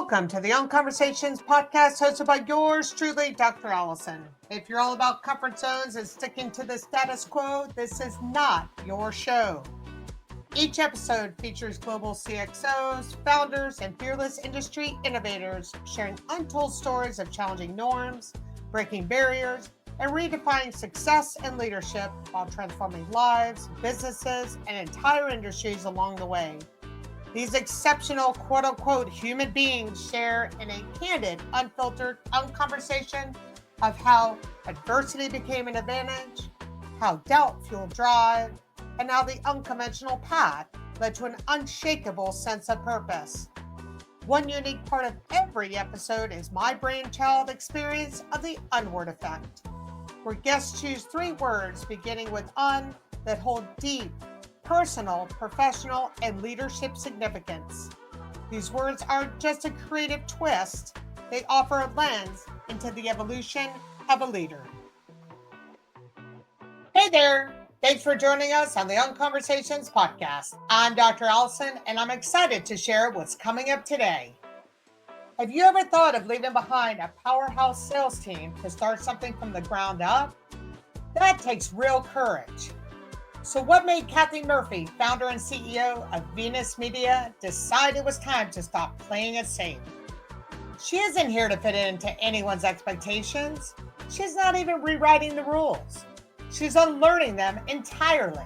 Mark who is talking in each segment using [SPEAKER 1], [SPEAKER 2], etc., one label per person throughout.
[SPEAKER 1] Welcome to the Conversations podcast hosted by yours truly, Dr. Allison. If you're all about comfort zones and sticking to the status quo, this is not your show. Each episode features global CXOs, founders, and fearless industry innovators sharing untold stories of challenging norms, breaking barriers, and redefining success and leadership while transforming lives, businesses, and entire industries along the way. These exceptional quote-unquote human beings share in a candid, unfiltered conversation of how adversity became an advantage, how doubt fueled drive, and how the unconventional path led to an unshakable sense of purpose. One unique part of every episode is my brainchild experience of the Unword Effect, where guests choose 3 words beginning with un that hold deep, personal, professional, and leadership significance. These words aren't just a creative twist, they offer a lens into the evolution of a leader. Hey there! Thanks for joining us on the Conversations podcast. I'm Dr. Allison, and I'm excited to share what's coming up today. Have you ever thought of leaving behind a powerhouse sales team to start something from the ground up? That takes real courage. So what made Kathy Murphy, founder and CEO of Venus Media, decide it was time to stop playing it safe? She isn't here to fit into anyone's expectations. She's not even rewriting the rules. She's unlearning them entirely.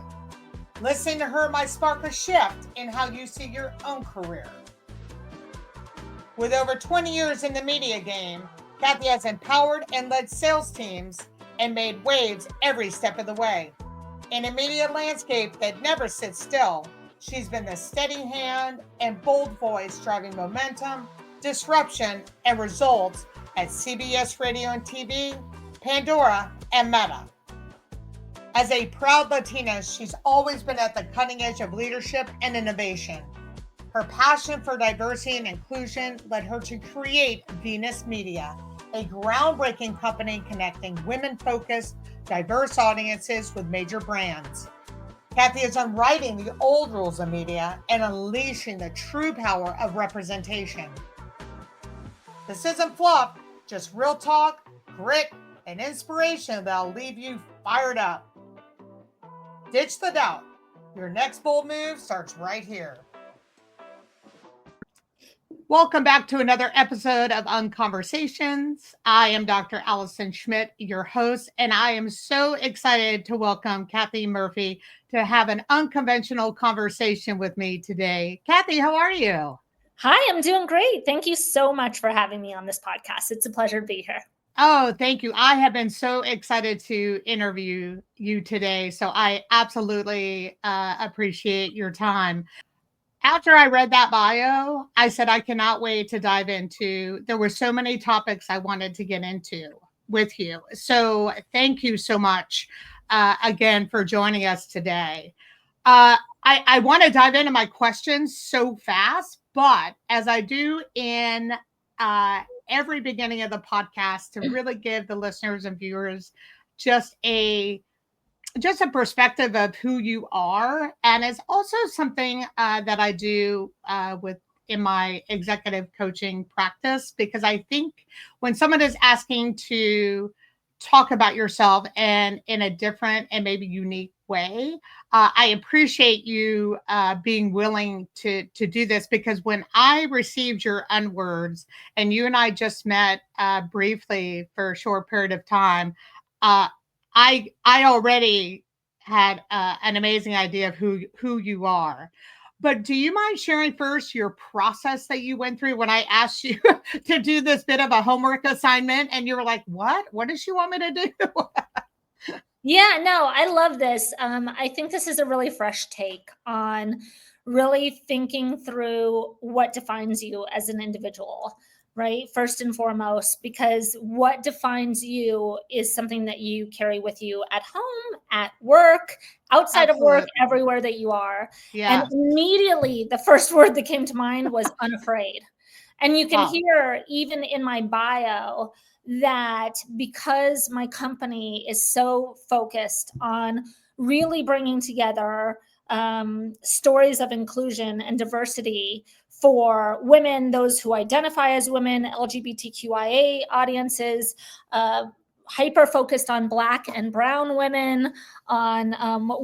[SPEAKER 1] Listening to her might spark a shift in how you see your own career. With over 20 years in the media game, Kathy has empowered and led sales teams and made waves every step of the way. In a media landscape that never sits still, she's been the steady hand and bold voice driving momentum, disruption, and results at CBS Radio and TV, Pandora, and Meta. As a proud Latina, she's always been at the cutting edge of leadership and innovation. Her passion for diversity and inclusion led her to create Venus Media, a groundbreaking company connecting women-focused, diverse audiences with major brands. Kathy is unwriting the old rules of media and unleashing the true power of representation. This isn't fluff, just real talk, grit, and inspiration that'll leave you fired up. Ditch the doubt. Your next bold move starts right here. Welcome back to another episode of Conversations. I am Dr. Allison Schmidt, your host, and I am so excited to welcome Kathy Murphy to have an unconventional conversation with me today. Kathy, how are you?
[SPEAKER 2] Hi, I'm doing great. Thank you so much for having me on this podcast. It's a pleasure to be here.
[SPEAKER 1] Oh, thank you. I have been so excited to interview you today, so I absolutely appreciate your time. After I read that bio, I said, I cannot wait to dive into, there were so many topics I wanted to get into with you. So thank you so much again for joining us today. I want to dive into my questions so fast, but as I do in every beginning of the podcast, to really give the listeners and viewers just a perspective of who you are. And it's also something that I do in my executive coaching practice, because I think when someone is asking to talk about yourself and in a different and maybe unique way, I appreciate you being willing to do this, because when I received your Unwords and you and I just met briefly for a short period of time, I already had an amazing idea of who you are. But do you mind sharing first your process that you went through when I asked you to do this bit of a homework assignment and you were like, what? What does she want me to do?
[SPEAKER 2] Yeah, no, I love this. I think this is a really fresh take on really thinking through what defines you as an individual, right? First and foremost, because what defines you is something that you carry with you at home, at work, outside of work, everywhere that you are. Yeah. And immediately the first word that came to mind was unafraid. And you can hear even in my bio that because my company is so focused on really bringing together stories of inclusion and diversity for women, those who identify as women, LGBTQIA audiences, hyper focused on Black and brown women, on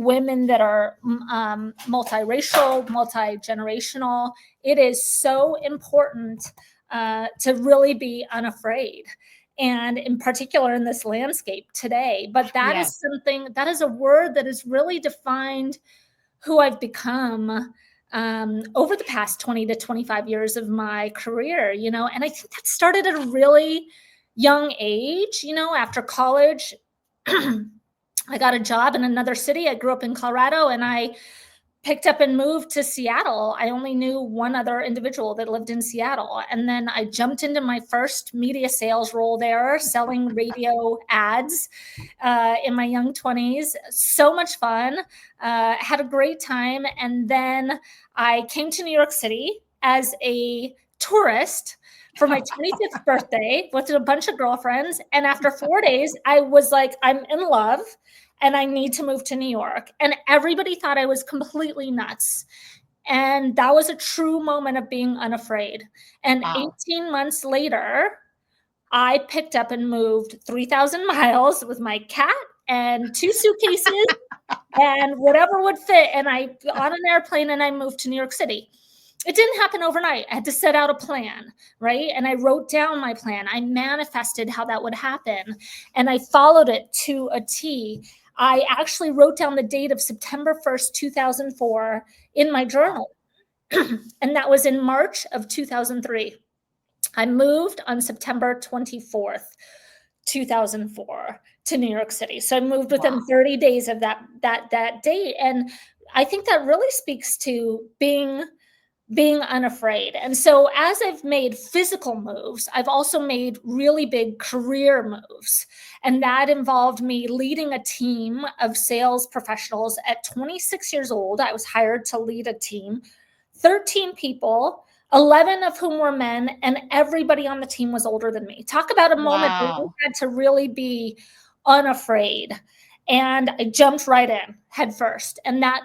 [SPEAKER 2] women that are multiracial, multi-generational. It is so important to really be unafraid. And in particular in this landscape today. But that is something, that is a word that has really defined who I've become over the past 20 to 25 years of my career, you know, and I think that started at a really young age, you know, after college. I got a job in another city. I grew up in Colorado, and I picked up and moved to Seattle. I only knew one other individual that lived in Seattle. And then I jumped into my first media sales role there, selling radio ads in my young 20s. So much fun, had a great time. And then I came to New York City as a tourist for my 25th birthday with a bunch of girlfriends. And after 4 days, I was like, I'm in love and I need to move to New York. And everybody thought I was completely nuts. And that was a true moment of being unafraid. And 18 months later, I picked up and moved 3,000 miles with my cat and 2 suitcases and whatever would fit. And I got on an airplane and I moved to New York City. It didn't happen overnight. I had to set out a plan, right? And I wrote down my plan. I manifested how that would happen. And I followed it to a T. I actually wrote down the date of September 1st, 2004 in my journal. And that was in March of 2003. I moved on September 24th, 2004 to New York City. So I moved within 30 days of that date. And I think that really speaks to being unafraid. And so as I've made physical moves, I've also made really big career moves. And that involved me leading a team of sales professionals at 26 years old. I was hired to lead a team, 13 people, 11 of whom were men, and everybody on the team was older than me. Talk about a moment where we had to really be unafraid. And I jumped right in head first. And that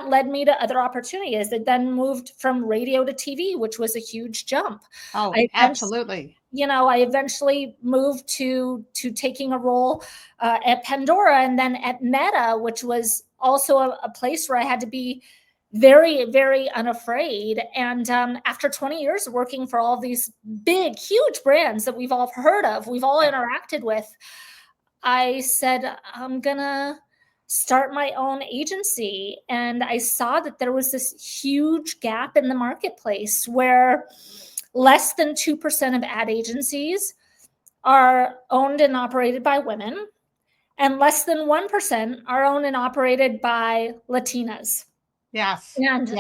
[SPEAKER 2] led me to other opportunities that then moved from radio to TV, which was a huge jump.
[SPEAKER 1] Oh, absolutely.
[SPEAKER 2] You know, I eventually moved to taking a role at Pandora and then at Meta, which was also a place where I had to be very, very unafraid. And after 20 years of working for all these big, huge brands that we've all heard of, we've all interacted with, I said, I'm gonna start my own agency. And I saw that there was this huge gap in the marketplace where less than 2% of ad agencies are owned and operated by women, and less than 1% are owned and operated by Latinas.
[SPEAKER 1] Yes.
[SPEAKER 2] And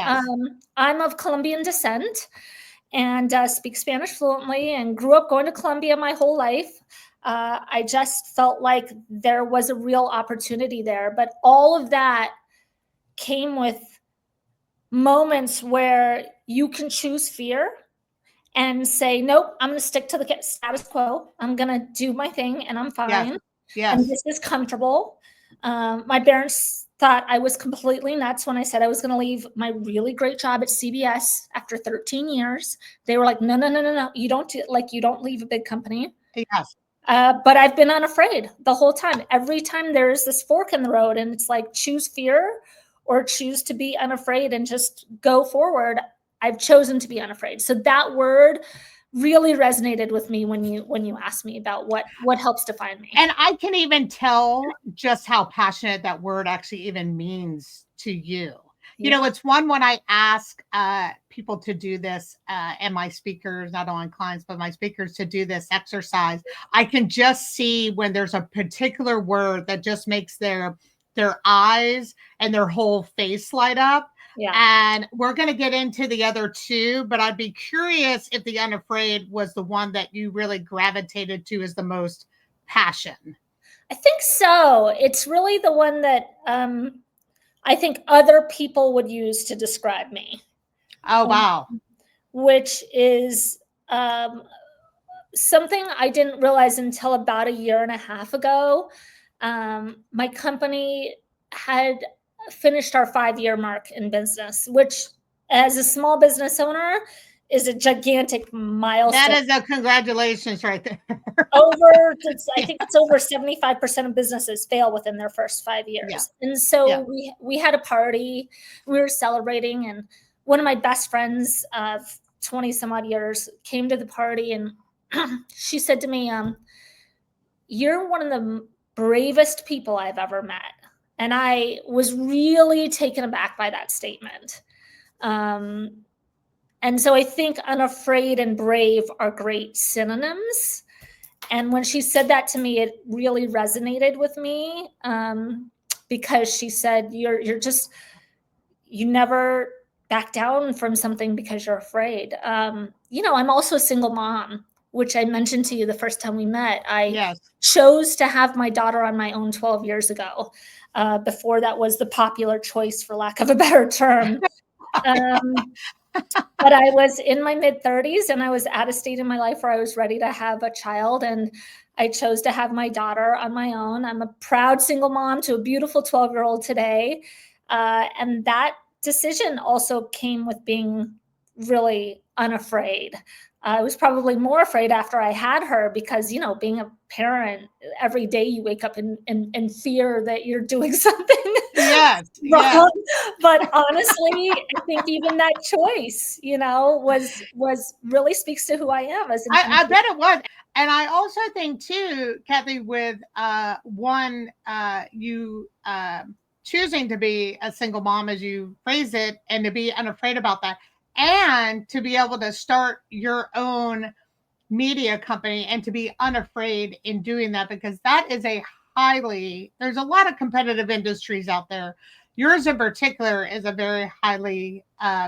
[SPEAKER 2] I'm of Colombian descent and speak Spanish fluently and grew up going to Colombia my whole life. I just felt like there was a real opportunity there. But all of that came with moments where you can choose fear and say, nope, I'm going to stick to the status quo. I'm going to do my thing and I'm fine.
[SPEAKER 1] Yes.
[SPEAKER 2] And this is comfortable. My parents thought I was completely nuts when I said I was going to leave my really great job at CBS after 13 years. They were like, no. You don't leave a big company.
[SPEAKER 1] Yes.
[SPEAKER 2] But I've been unafraid the whole time. Every time there's this fork in the road and it's like, choose fear or choose to be unafraid and just go forward, I've chosen to be unafraid. So that word really resonated with me when you asked me about what helps define me.
[SPEAKER 1] And I can even tell just how passionate that word actually even means to you. You know, it's one when I ask people to do this and my speakers, not only clients, but my speakers to do this exercise, I can just see when there's a particular word that just makes their eyes and their whole face light up.
[SPEAKER 2] Yeah.
[SPEAKER 1] And we're going to get into the other two, but I'd be curious if the unafraid was the one that you really gravitated to as the most passion.
[SPEAKER 2] I think so. It's really the one that I think other people would use to describe me.
[SPEAKER 1] Oh, wow.
[SPEAKER 2] Which is something I didn't realize until about a year and a half ago. My company had finished our 5-year mark in business, which as a small business owner is a gigantic milestone.
[SPEAKER 1] That is a congratulations right there.
[SPEAKER 2] I think it's over 75% of businesses fail within their first 5 years.
[SPEAKER 1] Yeah.
[SPEAKER 2] And so
[SPEAKER 1] Yeah.
[SPEAKER 2] we had a party, we were celebrating, and one of my best friends of 20 some odd years came to the party, and she said to me, you're one of the bravest people I've ever met. And I was really taken aback by that statement. And so I think unafraid and brave are great synonyms. And when she said that to me, it really resonated with me, because she said, you never back down from something because you're afraid. I'm also a single mom, which I mentioned to you the first time we met. I chose to have my daughter on my own 12 years ago. Before that was the popular choice, for lack of a better term. But I was in my mid-30s, and I was at a state in my life where I was ready to have a child, and I chose to have my daughter on my own. I'm a proud single mom to a beautiful 12-year-old today. And that decision also came with being really unafraid. I was probably more afraid after I had her because, being a parent, every day you wake up in fear that you're doing something
[SPEAKER 1] wrong.
[SPEAKER 2] Yes. But honestly, I think even that choice, was really speaks to who I am as an
[SPEAKER 1] I bet it was. And I also think too, Kathy, with you choosing to be a single mom, as you phrase it, and to be unafraid about that, and to be able to start your own media company and to be unafraid in doing that, because that is there's a lot of competitive industries out there. Yours in particular is a very highly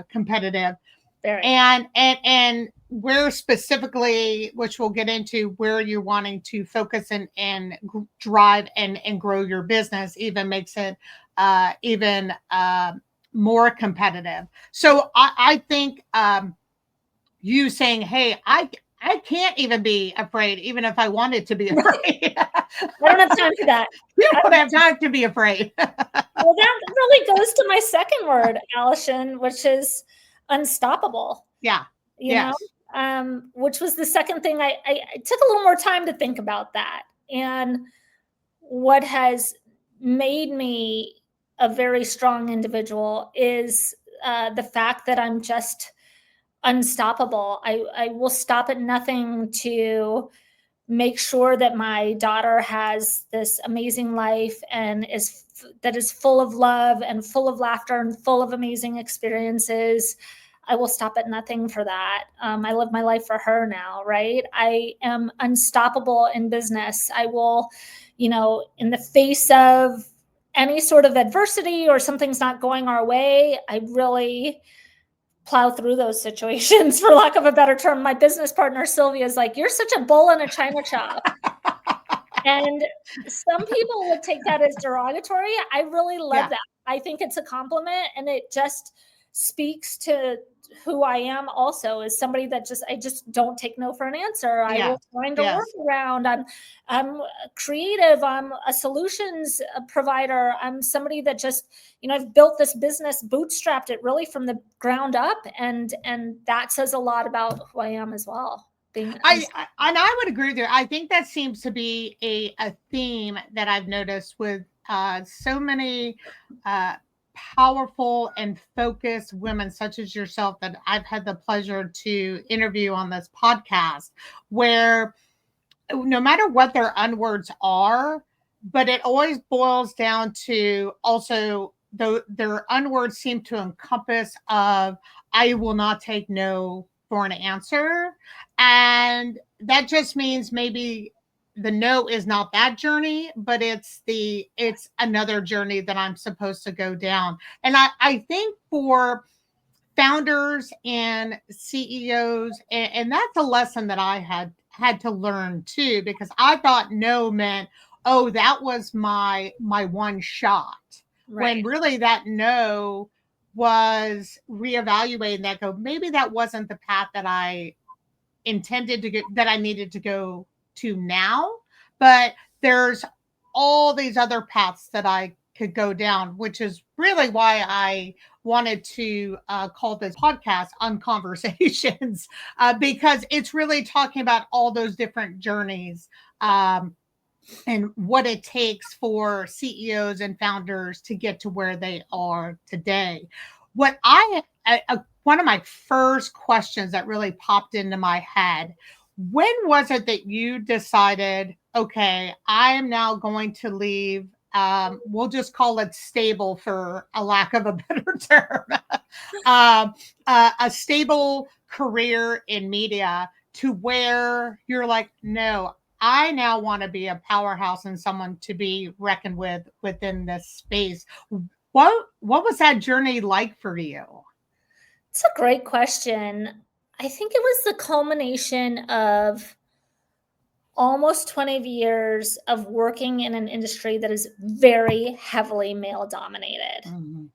[SPEAKER 1] competitive.
[SPEAKER 2] Very.
[SPEAKER 1] And where specifically, which we'll get into, where you're wanting to focus and drive and grow your business, even makes it even more competitive. So I think you saying, hey, I can't even be afraid, even if I wanted to be afraid.
[SPEAKER 2] I don't have time for that.
[SPEAKER 1] You don't have time to be afraid.
[SPEAKER 2] Well, that really goes to my second word, Allison, which is unstoppable.
[SPEAKER 1] Yeah.
[SPEAKER 2] Which was the second thing. I took a little more time to think about that. And what has made me a very strong individual is the fact that I'm just unstoppable. I will stop at nothing to make sure that my daughter has this amazing life and that is full of love and full of laughter and full of amazing experiences. I will stop at nothing for that. I live my life for her now, right? I am unstoppable in business. I will, in the face of any sort of adversity or something's not going our way, I really plow through those situations, for lack of a better term. My business partner, Sylvia, is like, you're such a bull in a china shop. And some people would take that as derogatory. I really love that. I think it's a compliment, and it just speaks to who I am also, as somebody that I just don't take no for an answer. I will find a workaround. I'm creative. I'm a solutions provider. I'm somebody that just, I've built this business, bootstrapped it really from the ground up. And that says a lot about who I am as well.
[SPEAKER 1] I would agree with you. I think that seems to be a theme that I've noticed with so many powerful and focused women such as yourself that I've had the pleasure to interview on this podcast, where no matter what their unwords are, but it always boils down to also their unwords seem to encompass of, I will not take no for an answer. And that just means maybe the no is not that journey, but it's another journey that I'm supposed to go down. And I think for founders and CEOs, and that's a lesson that I had to learn too, because I thought no meant, oh, that was my one shot. Right. When really that no was reevaluating that, go, maybe that wasn't the path that I intended to get, that I needed to go to now, but there's all these other paths that I could go down, which is really why I wanted to call this podcast Unconversations, because it's really talking about all those different journeys, and what it takes for CEOs and founders to get to where they are today. What one of my first questions that really popped into my head, when was it that you decided, okay, I am now going to leave, we'll just call it stable for a lack of a better term, a stable career in media, to where you're like, no, I now want to be a powerhouse and someone to be reckoned with within this space. What was that journey like for you?
[SPEAKER 2] It's a great question. I think it was the culmination of almost 20 years of working in an industry that is very heavily male dominated.
[SPEAKER 1] Mm-hmm.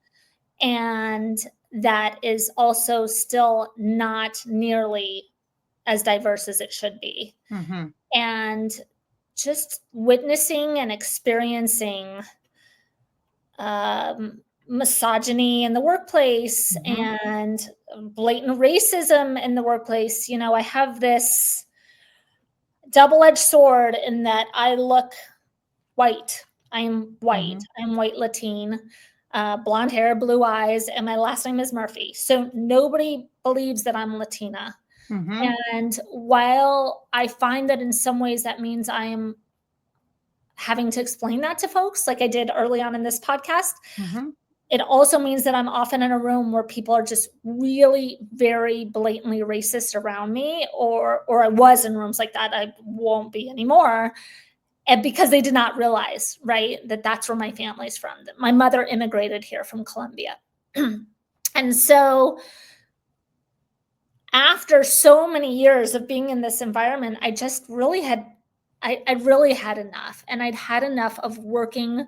[SPEAKER 2] And that is also still not nearly as diverse as it should be.
[SPEAKER 1] Mm-hmm.
[SPEAKER 2] And just witnessing and experiencing misogyny in the workplace,
[SPEAKER 1] Mm-hmm.
[SPEAKER 2] and blatant racism in the workplace. You know, I have this double-edged sword in that I look white. I'm white.
[SPEAKER 1] Mm-hmm.
[SPEAKER 2] I'm white Latin, blonde hair, blue eyes, and my last name is Murphy. So nobody believes that I'm Latina.
[SPEAKER 1] Mm-hmm.
[SPEAKER 2] And while I find that in some ways that means I am having to explain that to folks, like I did early on in this podcast,
[SPEAKER 1] Mm-hmm.
[SPEAKER 2] it also means that I'm often in a room where people are just really very blatantly racist around me, or I was in rooms like that. I won't be anymore. And because they did not realize, right, that that's where my family's from. My mother immigrated here from Colombia. And so after so many years of being in this environment, I just really had, I really had enough. And I'd had enough of working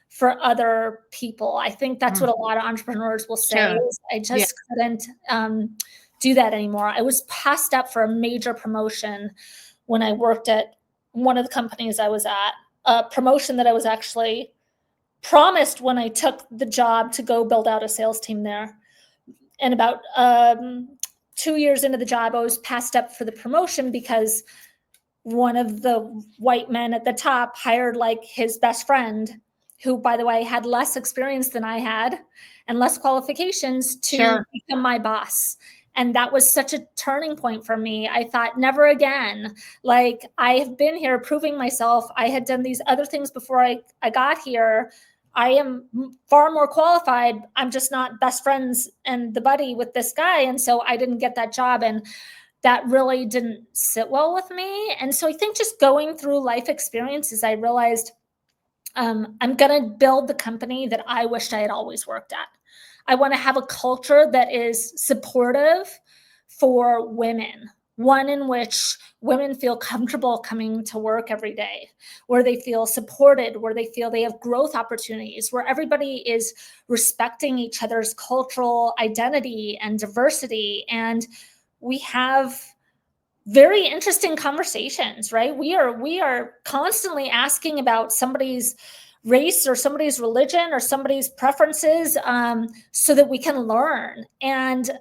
[SPEAKER 2] for other people. I think that's what a lot of entrepreneurs will say.
[SPEAKER 1] Sure.
[SPEAKER 2] Is I
[SPEAKER 1] Yeah.
[SPEAKER 2] just couldn't do that anymore. I was passed up for a major promotion when I worked at one of the companies I was at, a promotion that I was actually promised when I took the job to go build out a sales team there. And about 2 years into the job, I was passed up for the promotion because one of the white men at the top hired like his best friend, who, by the way, had less experience than I had and less qualifications, to
[SPEAKER 1] Sure.
[SPEAKER 2] become my boss. And that was such a turning point for me. I thought, never again. Like, I have been here proving myself. I had done these other things before I got here. I am far more qualified. I'm just not best friends and the buddy with this guy. And so I didn't get that job. And that really didn't sit well with me. And so I think just going through life experiences, I realized I'm going to build the company that I wished I had always worked at. I want to have a culture that is supportive for women, one in which women feel comfortable coming to work every day, where they feel supported, where they feel they have growth opportunities, where everybody is respecting each other's cultural identity and diversity. And we have very interesting conversations, right? We are constantly asking about somebody's race or somebody's religion or somebody's preferences, so that we can learn. And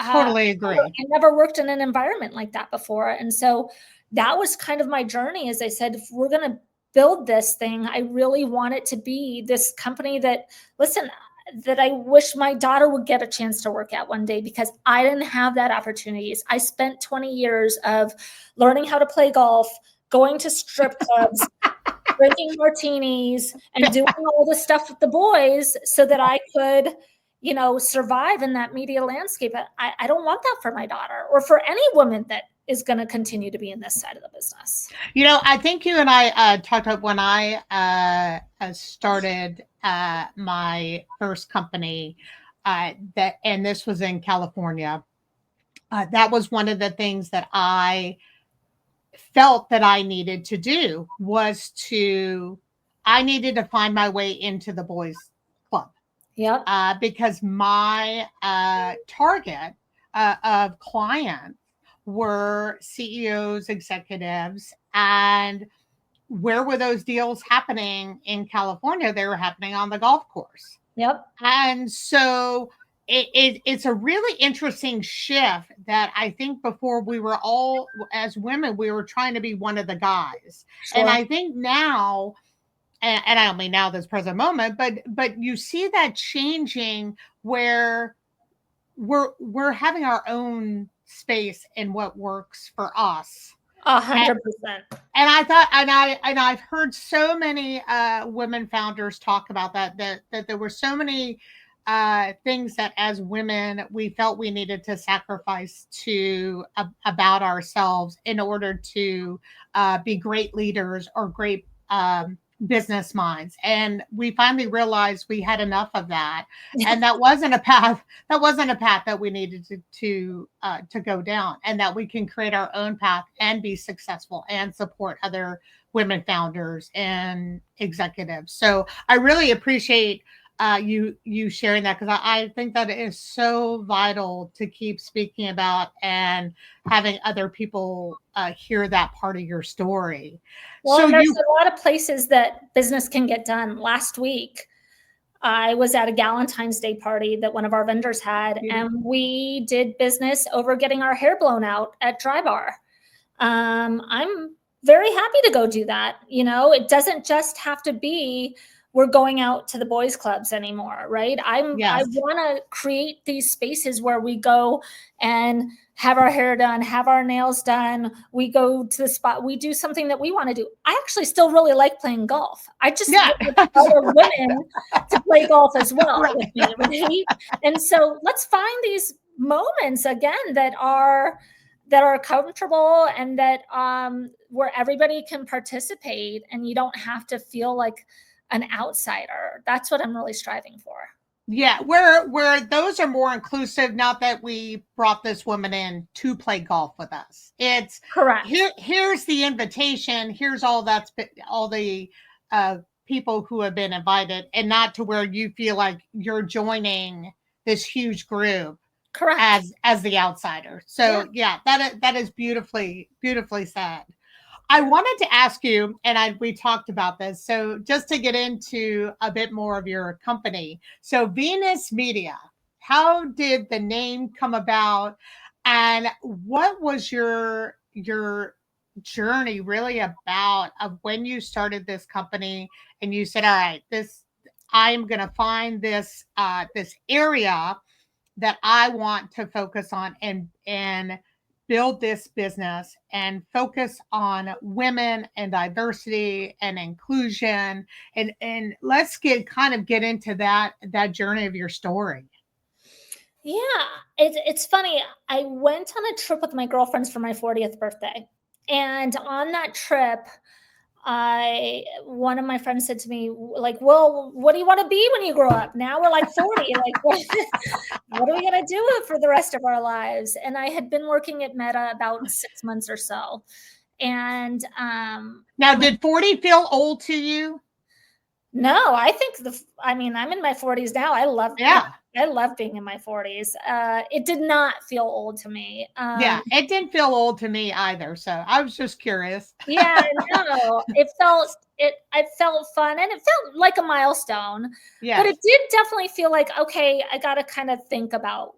[SPEAKER 1] Totally agree.
[SPEAKER 2] I never worked in an environment like that before. And so that was kind of my journey. As I said, if we're going to build this thing, I really want it to be this company that, listen, that I wish my daughter would get a chance to work at one day, because I didn't have that opportunities. I spent 20 years of learning how to play golf, going to strip clubs, drinking martinis, and doing all the stuff with the boys so that I could, you know, survive in that media landscape. I don't want that for my daughter or for any woman that is going to continue to be in this side of the business.
[SPEAKER 1] You know, I think you and I talked about when I started my first company, that, and this was in California. That was one of the things that I felt that I needed to do, was I needed to find my way into the boys club.
[SPEAKER 2] Yep.
[SPEAKER 1] Because my target of clients were CEOs, executives, and where were those deals happening in California? They were happening on the golf course.
[SPEAKER 2] Yep.
[SPEAKER 1] And so it's a really interesting shift that I think before we were all, as women, we were trying to be one of the guys. And
[SPEAKER 2] Sure.
[SPEAKER 1] I think now, and I don't mean now this present moment, but you see that changing where we're having our own space in what works for us.
[SPEAKER 2] 100%.
[SPEAKER 1] And I thought, and I've heard so many women founders talk about that there were so many things that as women we felt we needed to sacrifice to about ourselves in order to be great leaders or great business minds. And we finally realized we had enough of that, and that wasn't a path. That wasn't a path that we needed to go down, and that we can create our own path and be successful and support other women founders and executives. So I really appreciate you sharing that, because I think that it is so vital to keep speaking about and having other people hear that part of your story.
[SPEAKER 2] Well,
[SPEAKER 1] So
[SPEAKER 2] and there's
[SPEAKER 1] you,
[SPEAKER 2] a lot of places that business can get done. Last week, I was at a Galentine's Day party that one of our vendors had, and we did business over getting our hair blown out at Drybar. I'm very happy to go do that. You know, it doesn't just have to be we're going out to the boys clubs anymore, right? I
[SPEAKER 1] yes,
[SPEAKER 2] want to create these spaces where we go and have our hair done, have our nails done. We go to the spot, we do something that we want to do. I actually still really like playing golf. I just
[SPEAKER 1] yeah,
[SPEAKER 2] would like other women to play golf as well
[SPEAKER 1] right.
[SPEAKER 2] with me, right? And so let's find these moments again that are comfortable and that where everybody can participate and you don't have to feel like an outsider. That's what I'm really striving for.
[SPEAKER 1] Yeah, where those are more inclusive. Not that we brought this woman in to play golf with us. It's
[SPEAKER 2] Correct.
[SPEAKER 1] here's the invitation. Here's all all the people who have been invited, and not to where you feel like you're joining this huge group
[SPEAKER 2] Correct.
[SPEAKER 1] as the outsider. So yeah, that is beautifully said. I wanted to ask you, and we talked about this, so just to get into a bit more of your company. So Venus Media, how did the name come about, and what was your journey really about of when you started this company and you said, all right, this I'm going to find this area that I want to focus on and build this business and focus on women and diversity and inclusion, and let's get into that journey of your story.
[SPEAKER 2] Yeah, it's funny. I went on a trip with my girlfriends for my 40th birthday. And on that trip, one of my friends said to me, like, well, what do you want to be when you grow up? Now we're like 40. Like, what are we going to do for the rest of our lives? And I had been working at Meta about 6 months or so. And
[SPEAKER 1] Now, did 40 feel old to you?
[SPEAKER 2] no, I think I'm in my 40s now. I love being in my 40s. It did not feel old to me.
[SPEAKER 1] Yeah, it didn't feel old to me either. So I was just curious.
[SPEAKER 2] Yeah, no, it felt fun and it felt like a milestone. But it
[SPEAKER 1] Yes.
[SPEAKER 2] did definitely feel like, okay, I got to kind of think about,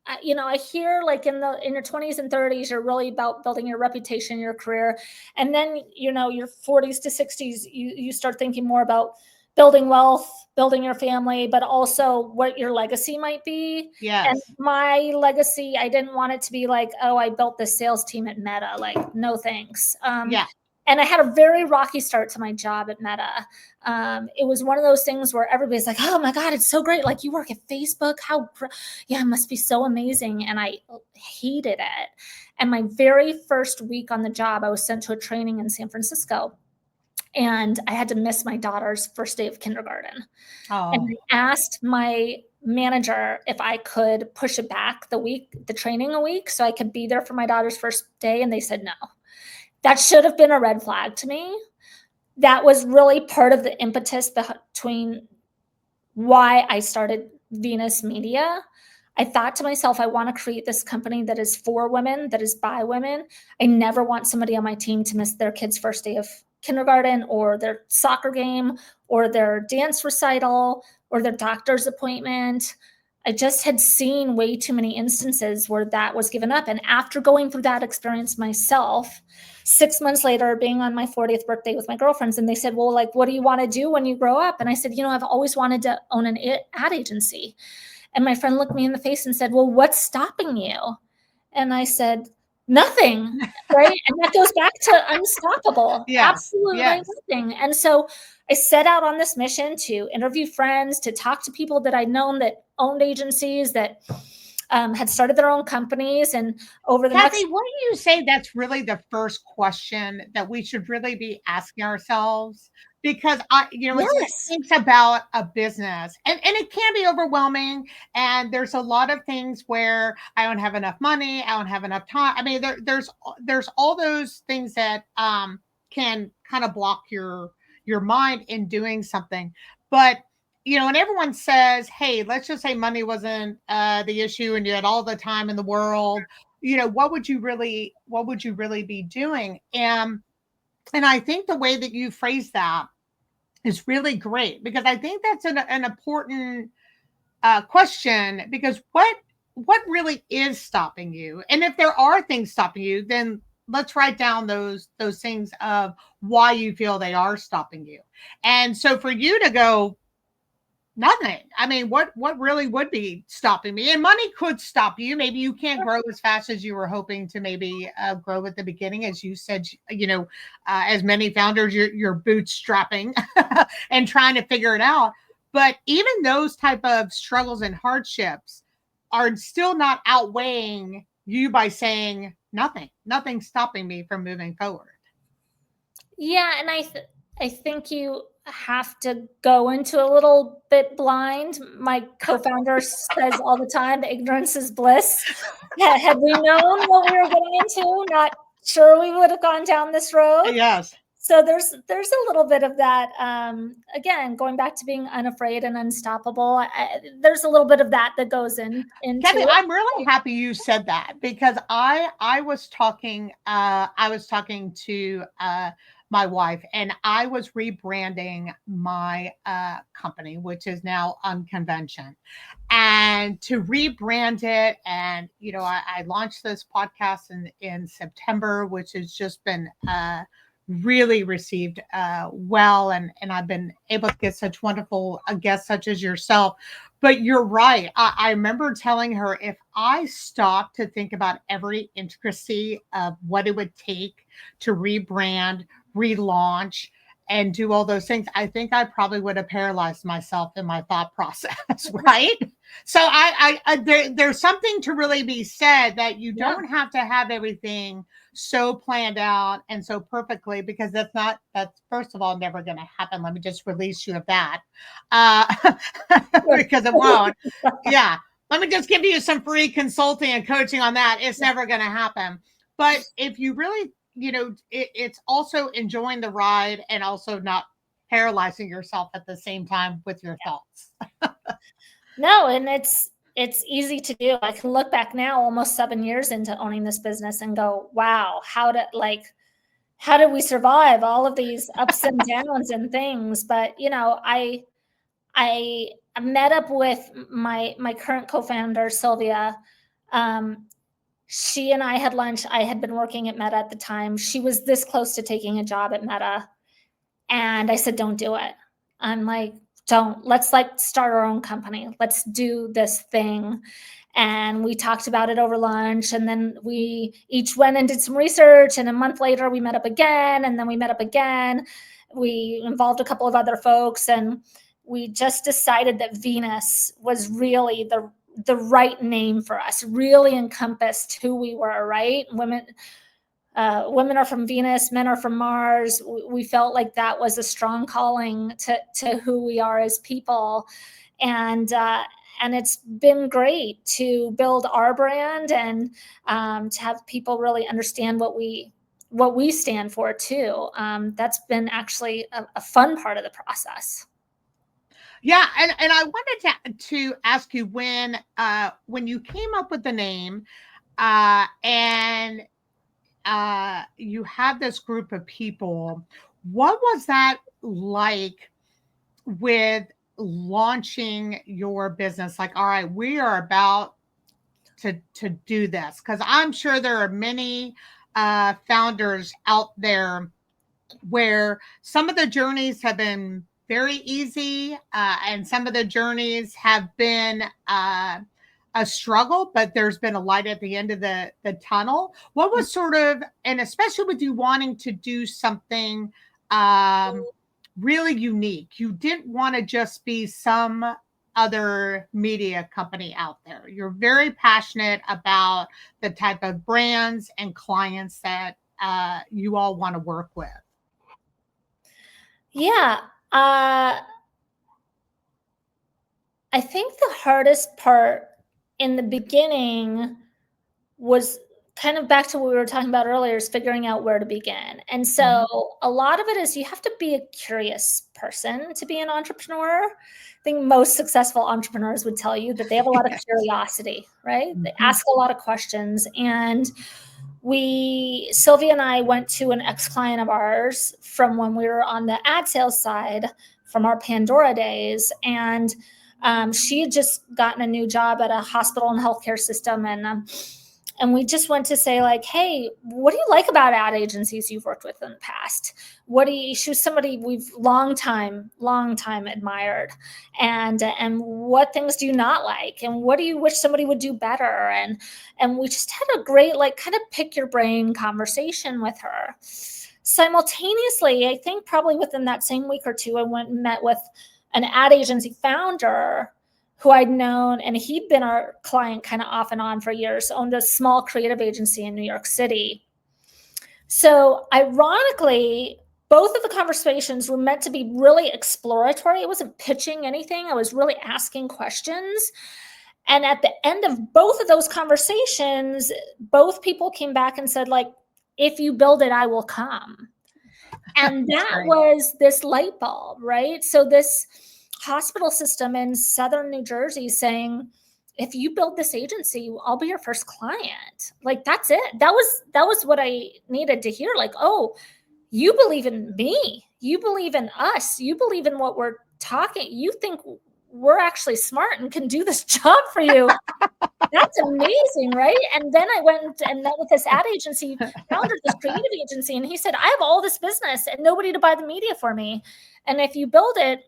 [SPEAKER 2] I hear like in your 20s and 30s, you're really about building your reputation, your career. And then, your 40s to 60s, you start thinking more about building wealth, building your family, but also what your legacy might be. And
[SPEAKER 1] Yes.
[SPEAKER 2] my legacy, I didn't want it to be like, oh, I built this sales team at Meta. Like, no thanks.
[SPEAKER 1] Yeah.
[SPEAKER 2] And I had a very rocky start to my job at Meta. It was one of those things where everybody's like, oh my God, it's so great. Like, you work at Facebook. Yeah, it must be so amazing. And I hated it. And my very first week on the job, I was sent to a training in San Francisco. And I had to miss my daughter's first day of kindergarten.
[SPEAKER 1] Oh.
[SPEAKER 2] And I asked my manager if I could push it back the training a week so I could be there for my daughter's first day. And they said no. That should have been a red flag to me. That was really part of the impetus between why I started Venus Media. I thought to myself, I want to create this company that is for women, that is by women. I never want somebody on my team to miss their kid's first day of kindergarten or their soccer game or their dance recital or their doctor's appointment. I just had seen way too many instances where that was given up. And after going through that experience myself, 6 months later, being on my 40th birthday with my girlfriends, and they said, well, like, what do you want to do when you grow up? And I said, I've always wanted to own an ad agency. And my friend looked me in the face and said, well, what's stopping you? And I said, nothing. Right. And that goes back to unstoppable.
[SPEAKER 1] Yes,
[SPEAKER 2] Absolutely
[SPEAKER 1] yes.
[SPEAKER 2] nothing. And so I set out on this mission to interview friends, to talk to people that I'd known that owned agencies, that had started their own companies. And over the
[SPEAKER 1] Kathy,
[SPEAKER 2] next,
[SPEAKER 1] wouldn't you say that's really the first question that we should really be asking ourselves? Because as one
[SPEAKER 2] yes,
[SPEAKER 1] thinks about a business, and it can be overwhelming, and there's a lot of things where I don't have enough money, I don't have enough time. I mean, there's all those things that can kind of block your mind in doing something. But and everyone says, hey, let's just say money wasn't the issue and you had all the time in the world. What would you really be doing? And I think the way that you phrase that is really great, because I think that's an important question, because what really is stopping you? And if there are things stopping you, then let's write down those things of why you feel they are stopping you. And so for you to go, nothing. I mean, what really would be stopping me? And money could stop you. Maybe you can't grow as fast as you were hoping to maybe grow at the beginning. As you said, as many founders, you're bootstrapping and trying to figure it out. But even those type of struggles and hardships are still not outweighing you by saying nothing's stopping me from moving forward.
[SPEAKER 2] yeah. And I think you have to go into a little bit blind. My co-founder says all the time, ignorance is bliss. Had we known what we were getting into, not sure we would have gone down this road.
[SPEAKER 1] Yes.
[SPEAKER 2] So there's a little bit of that. Again, going back to being unafraid and unstoppable. There's a little bit of that goes into
[SPEAKER 1] Kathy,
[SPEAKER 2] it.
[SPEAKER 1] I'm really happy you said that, because I was talking to my wife, and I was rebranding my company, which is now Unconvention. And to rebrand it, and I launched this podcast in September, which has just been really received well, and I've been able to get such wonderful guests such as yourself. But you're right. I remember telling her, if I stopped to think about every intricacy of what it would take to rebrand, relaunch, and do all those things, I think I probably would have paralyzed myself in my thought process, right? So there's something to really be said, that you don't have to have everything so planned out and so perfectly, because that's first of all never going to happen. Let me just release you of that, because it won't. Yeah, let me just give you some free consulting and coaching on that. It's never going to happen. But if you really, it's also enjoying the ride, and also not paralyzing yourself at the same time with your thoughts.
[SPEAKER 2] No, and it's easy to do. I can look back now, almost 7 years into owning this business, and go, wow, how did we survive all of these ups and downs and things? But I met up with my current co-founder, Sylvia. She and I had lunch. I had been working at Meta at the time. She was this close to taking a job at Meta. And I said, don't do it. I'm like, let's start our own company. Let's do this thing. And we talked about it over lunch, and then we each went and did some research, and a month later we met up again, and then we met up again. We involved a couple of other folks, and we just decided that Venus was really the right name for us, really encompassed who we were, right? Women are from Venus, men are from Mars. We felt like that was a strong calling to who we are as people. And it's been great to build our brand, and to have people really understand what we stand for too. That's been actually a fun part of the process.
[SPEAKER 1] Yeah, and I wanted to ask you, when you came up with the name, and you had this group of people, What was that like with launching your business? Like, all right, we are about to do this, because I'm sure there are many founders out there where some of the journeys have been very easy, and some of the journeys have been a struggle, but there's been a light at the end of the tunnel. What was sort of, and especially with you wanting to do something really unique, you didn't want to just be some other media company out there. You're very passionate about the type of brands and clients that you all want to work with.
[SPEAKER 2] Yeah. I think the hardest part in the beginning was kind of back to what we were talking about earlier, is figuring out where to begin. And so a lot of it is you have to be a curious person to be an entrepreneur. I think most successful entrepreneurs would tell you that they have a lot of curiosity, right? They ask a lot of questions. And Sylvia and I went to an ex-client of ours from when we were on the ad sales side from our Pandora days. And she had just gotten a new job at a hospital and healthcare system. And we just went to say, like, hey, what do you like about ad agencies you've worked with in the past? She was somebody we've long time admired. And what things do you not like? And what do you wish somebody would do better? And we just had a great, like, kind of pick your brain conversation with her. Simultaneously, I think probably within that same week or two, I went and met with an ad agency founder who I'd known, and he'd been our client kind of off and on for years, owned a small creative agency in New York City. So ironically, both of the conversations were meant to be really exploratory. It wasn't pitching anything. I was really asking questions. And at the end of both of those conversations, both people came back and said, like, if you build it, I will come. And that was this light bulb, right? So this hospital system in southern New Jersey saying, if you build this agency, I'll be your first client. Like, that's it. That was what I needed to hear. Like, oh, you believe in me. You believe in us. You believe in what we're talking. You think we're actually smart and can do this job for you. That's amazing, right? And then I went and met with this ad agency founder, this creative agency, and he said, I have all this business and nobody to buy the media for me. And if you build it,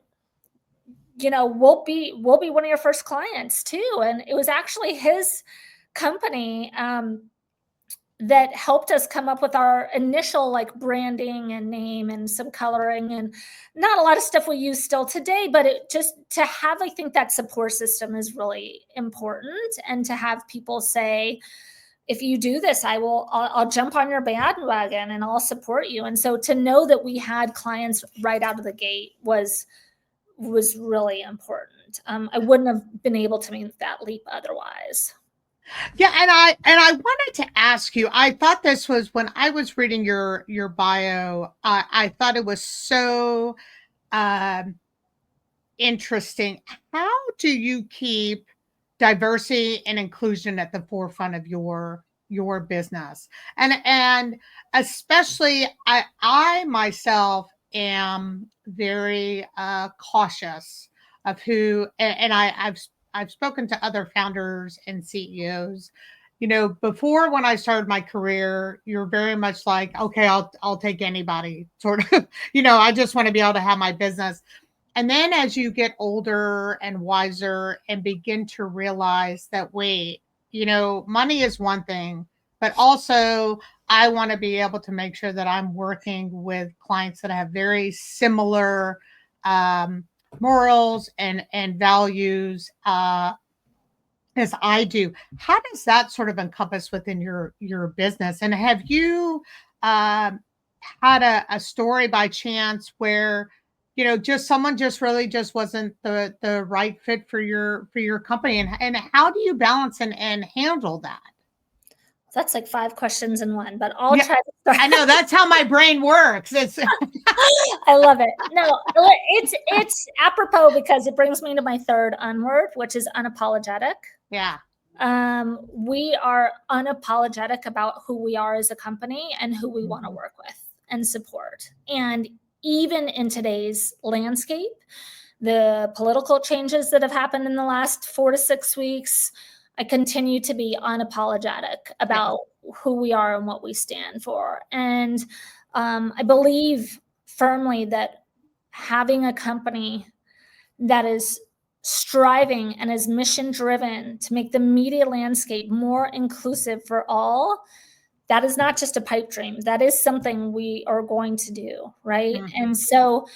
[SPEAKER 2] we'll be one of your first clients too. And it was actually his company that helped us come up with our initial, like, branding and name and some coloring, and not a lot of stuff we use still today, but it just to have, I think that support system is really important. And to have people say, if you do this, I'll jump on your bandwagon and I'll support you. And so to know that we had clients right out of the gate was really important. I wouldn't have been able to make that leap otherwise.
[SPEAKER 1] Yeah, and I wanted to ask you. I thought this was, when I was reading your bio, I thought it was so interesting. How do you keep diversity and inclusion at the forefront of your business? And especially, I myself am very cautious of who, and I've spoken to other founders and CEOs. Before, when I started my career, you're very much like, okay, I'll take anybody, sort of. I just want to be able to have my business. And then as you get older and wiser and begin to realize that, wait, money is one thing, but also I want to be able to make sure that I'm working with clients that have very similar morals and values as I do. How does that sort of encompass within your business? And have you had a story by chance where just someone just really just wasn't the right fit for your company, and how do you balance and handle that?
[SPEAKER 2] That's like 5 questions in one, but I'll try to start.
[SPEAKER 1] I know, that's how my brain works.
[SPEAKER 2] I love it. No, it's apropos because it brings me to my third unword, which is unapologetic.
[SPEAKER 1] Yeah.
[SPEAKER 2] We are unapologetic about who we are as a company and who we want to work with and support. And even in today's landscape, the political changes that have happened in the last 4 to 6 weeks, I continue to be unapologetic
[SPEAKER 1] Yeah.
[SPEAKER 2] about who we are and what we stand for. And I believe firmly that having a company that is striving and is mission driven to make the media landscape more inclusive for all, that is not just a pipe dream. That is something we are going to do, right? And
[SPEAKER 1] Mhm.
[SPEAKER 2] so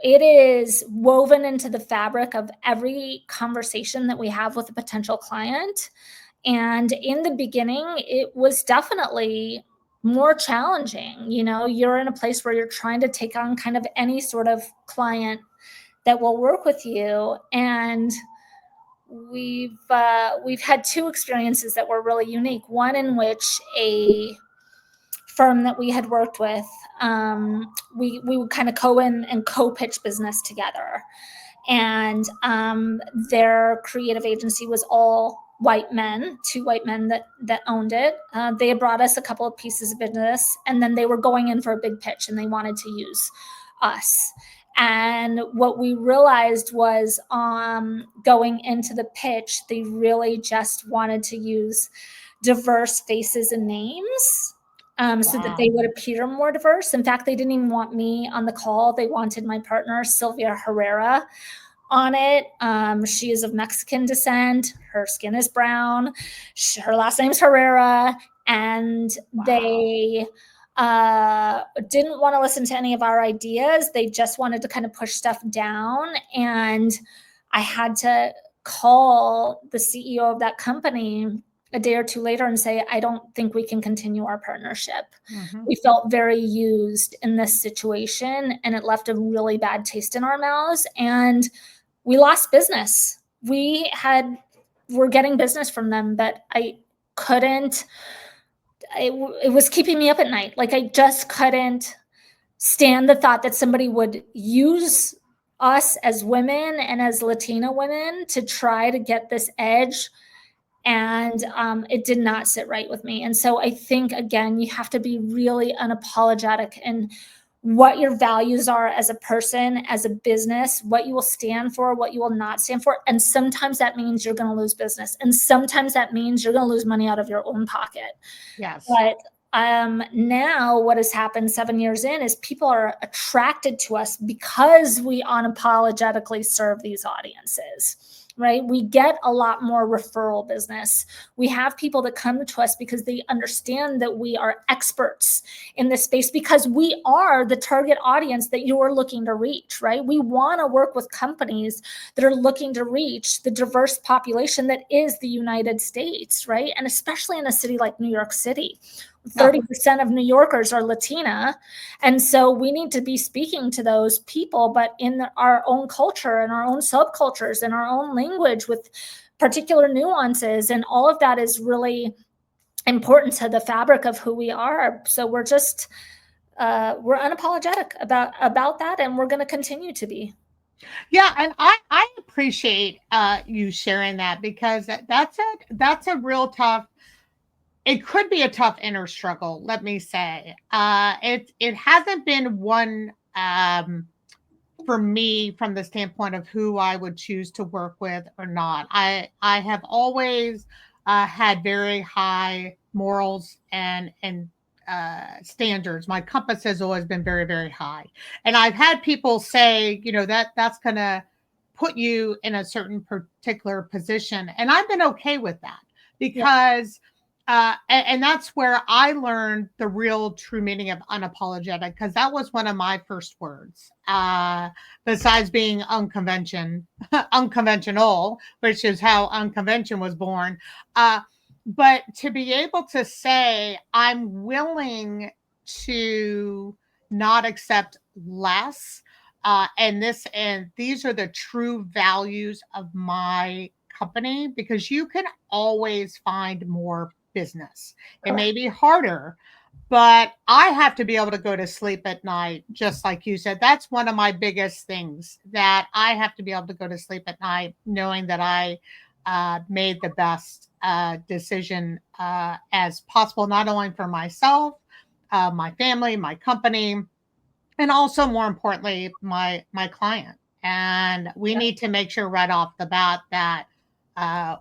[SPEAKER 2] it is woven into the fabric of every conversation that we have with a potential client. And in the beginning, it was definitely more challenging. You know, you're in a place where you're trying to take on kind of any sort of client that will work with you. And we've had two experiences that were really unique. One in which a firm that we had worked with, we would kind of co in and co-pitch business together, and their creative agency was all white men, two white men that owned it. They had brought us a couple of pieces of business, and then they were going in for a big pitch, and they wanted to use us. And what we realized was, going into the pitch, they really just wanted to use diverse faces and names, so that
[SPEAKER 1] Wow.
[SPEAKER 2] they would appear more diverse. In fact, they didn't even want me on the call. They wanted my partner, Sylvia Herrera, on it. She is of Mexican descent. Her skin is brown. Her last name's Herrera. And
[SPEAKER 1] Wow.
[SPEAKER 2] they didn't want to listen to any of our ideas. They just wanted to kind of push stuff down. And I had to call the CEO of that company a day or two later and say, I don't think we can continue our partnership.
[SPEAKER 1] Mhm.
[SPEAKER 2] We felt very used in this situation, and it left a really bad taste in our mouths. And we lost business. We're getting business from them, but I couldn't, it was keeping me up at night. Like, I just couldn't stand the thought that somebody would use us as women and as Latina women to try to get this edge. And it did not sit right with me. And so I think, again, you have to be really unapologetic in what your values are as a person, as a business, what you will stand for, what you will not stand for. And sometimes that means you're going to lose business. And sometimes that means you're going to lose money out of your own pocket.
[SPEAKER 1] Yes.
[SPEAKER 2] But now what has happened 7 years in is people are attracted to us because we unapologetically serve these audiences, right? We get a lot more referral business. We have people that come to us because they understand that we are experts in this space, because we are the target audience that you're looking to reach, right? We want to work with companies that are looking to reach the diverse population that is the United States, right? And especially in a city like New York City.
[SPEAKER 1] Oh,
[SPEAKER 2] 30% of New Yorkers are Latina. And so we need to be speaking to those people, but in our own culture and our own subcultures and our own language with particular nuances. And all of that is really important to the fabric of who we are. So we're just, we're unapologetic about that. And we're going to continue to be.
[SPEAKER 1] yeah, and I appreciate you sharing that, because that's a real tough, it could be a tough inner struggle, let me say. It hasn't been one, for me, from the standpoint of who I would choose to work with or not. I have always had very high morals and standards. My compass has always been very, very high, and I've had people say, that's going to put you in a certain particular position, and I've been okay with that,
[SPEAKER 2] Yeah.
[SPEAKER 1] because and that's where I learned the real true meaning of unapologetic, because that was one of my first words. Besides being unconventional, which is how unconvention was born. But to be able to say, I'm willing to not accept less, and these are the true values of my company, because you can always find more business. It may
[SPEAKER 2] Correct.
[SPEAKER 1] be harder, but I have to be able to go to sleep at night, just like you said. That's one of my biggest things, that I have to be able to go to sleep at night knowing that I made the best decision as possible, not only for myself, my family, my company, and also more importantly, my client. And we need to make sure right off the bat that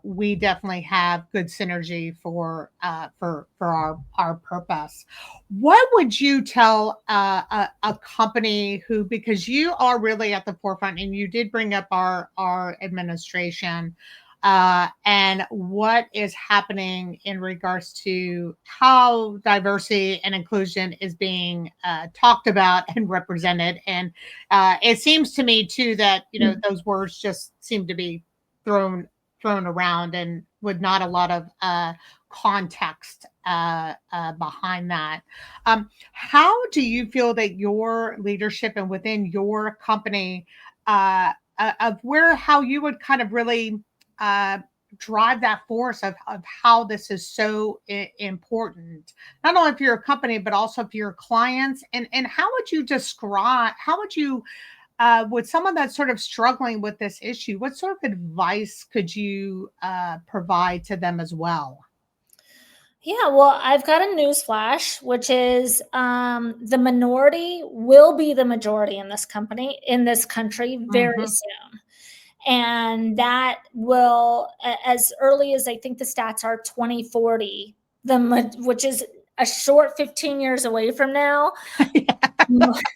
[SPEAKER 1] we definitely have good synergy for our purpose. What would you tell a company who, because you are really at the forefront, and you did bring up our administration, and what is happening in regards to how diversity and inclusion is being talked about and represented. And it seems to me too that those words just seem to be thrown around, and with not a lot of context behind that. How do you feel that your leadership and within your company, of where how you would kind of really uh, drive that force of how this is so important, not only for your company but also for your clients, and how would you describe, how would you with someone that's sort of struggling with this issue, what sort of advice could you provide to them as well?
[SPEAKER 2] Yeah, well, I've got a news flash, which is the minority will be the majority in this company, in this country, very
[SPEAKER 1] Hmm.
[SPEAKER 2] soon. And that will, as early as I think the stats are 2040, which is a short 15 years away from now.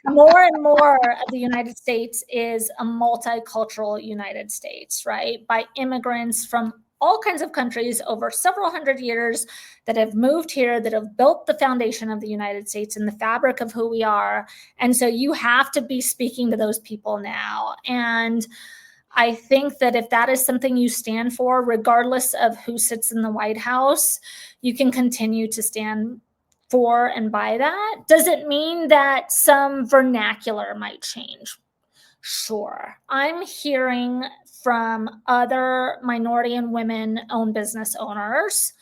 [SPEAKER 2] More and more of the United States is a multicultural United States, right? By immigrants from all kinds of countries over several hundred years that have moved here, that have built the foundation of the United States and the fabric of who we are. And so you have to be speaking to those people now. And I think that if that is something you stand for, regardless of who sits in the White House, you can continue to stand for and by that. Does it mean that some vernacular might change? Sure. I'm hearing from other minority and women owned business owners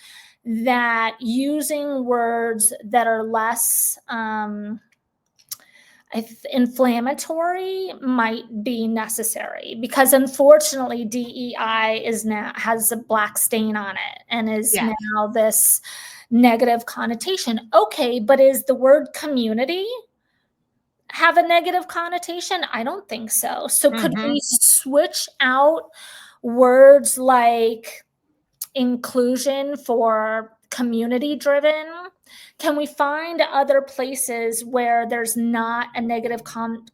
[SPEAKER 2] that using words that are less inflammatory might be necessary, because unfortunately DEI is now has a black stain on it and is
[SPEAKER 1] Yes.
[SPEAKER 2] now this negative connotation. Okay, but is the word community have a negative connotation? I don't think so. So could we
[SPEAKER 1] Hmm.
[SPEAKER 2] switch out words like inclusion for community driven? Can we find other places where there's not a negative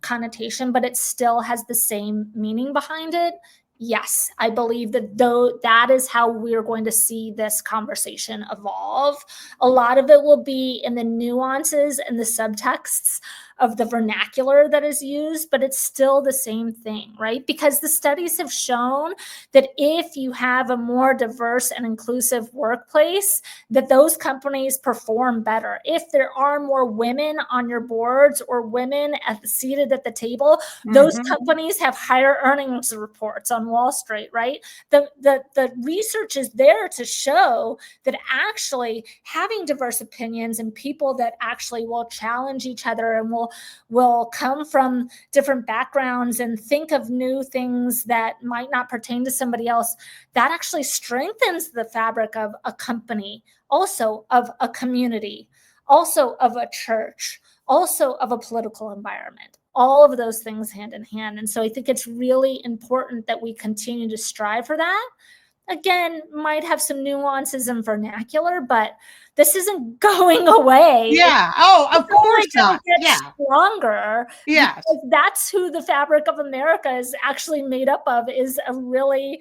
[SPEAKER 2] connotation, but it still has the same meaning behind it? Yes, I believe that though that is how we're going to see this conversation evolve. A lot of it will be in the nuances and the subtexts of the vernacular that is used, but it's still the same thing, right? Because the studies have shown that if you have a more diverse and inclusive workplace, that those companies perform better. If there are more women on your boards or women seated at the table, those
[SPEAKER 1] Hmm.
[SPEAKER 2] companies have higher earnings reports on Wall Street, right? The research is there to show that actually having diverse opinions and people that actually will challenge each other and will come from different backgrounds and think of new things that might not pertain to somebody else, that actually strengthens the fabric of a company, also of a community, also of a church, also of a political environment. All of those things hand in hand. And so I think it's really important that we continue to strive for that. Again, might have some nuances and vernacular, but this isn't going away.
[SPEAKER 1] Yeah. Oh,
[SPEAKER 2] It's
[SPEAKER 1] of
[SPEAKER 2] only
[SPEAKER 1] course
[SPEAKER 2] going to
[SPEAKER 1] not.
[SPEAKER 2] get
[SPEAKER 1] Yeah.
[SPEAKER 2] stronger,
[SPEAKER 1] Yes.
[SPEAKER 2] because that's who the fabric of America is actually made up of, is a really